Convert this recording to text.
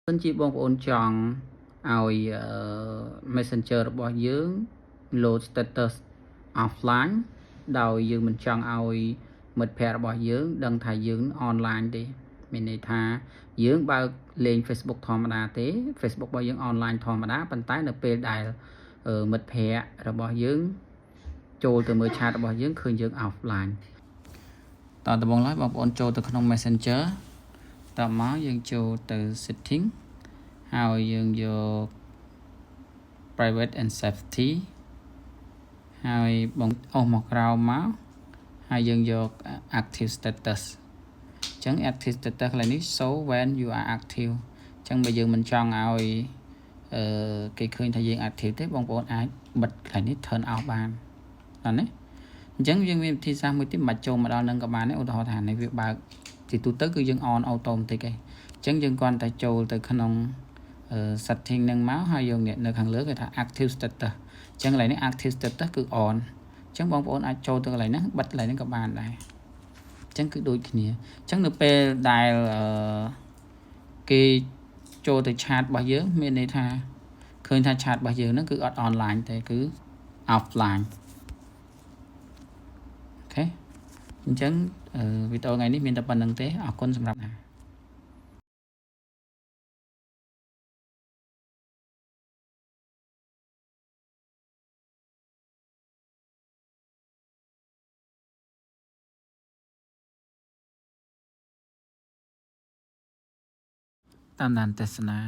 Xin chịបងប្អូនចង់ឲ្យ Messenger របស់យើង load status offline ដោយយើងមិនចង់ឲ្យមិត្តភ័ក្តិរបស់យើងដឹងថាយើង online ទេមានន័យថាយើងបើកលេង Facebook ធម្មតាទេ Facebook របស់យើង online ធម្មតាប៉ុន្តែនៅពេលដែលមិត្តភ័ក្តិរបស់យើងចូលទៅមើល chat របស់យើងឃើញយើង offline តើដំបូងឡើយបងប្អូនចូលទៅក្នុង Messenger តមកយើងចូលទៅ setting ហើយយើងយក private and safety ហើយបងអស់មកក្រោមមកហើយយើងយក active status អញ្ចឹង active status កន្លែងនេះ show when you are active អញ្ចឹងបើយើងមិនចង់ឲ្យគេឃើញថាយើង active ទេបងប្អូនអាចបិទកន្លែងនេះ turn off បានដល់ណាអញ្ចឹងយើងមានវិធីសាស្ត្រមួយទៀតមិនបាច់ចូលមកដល់នឹងក៏បានដែរឧទាហរណ៍ថានេះវាបើកទីទូទៅគឺយើង on automatic ឯងអញ្ចឹងយើងគ្រាន់តែចូលទៅក្នុងsetting នឹងមកហើយយកនៅខាងលើគេថា active status អញ្ចឹងកន្លែងនេះ active status គឺ on អញ្ចឹងបងប្អូនអាចចូលទៅកន្លែងហ្នឹងបិទកន្លែងហ្នឹងក៏បានដែរអញ្ចឹងគឺដូចគ្នាអញ្ចឹងនៅពេលដែលគេចូលទៅ chat របស់យើងមានន័យថាឃើញថា chat របស់យើងហ្នឹងគឺអត់ online ទេគឺ offline អូខេអញ្ចឹងវីដេអូថ្ងៃនេះមានតែប៉ុណ្្នឹងទេអរគុណសម្រាប់តាមដានទស្សនា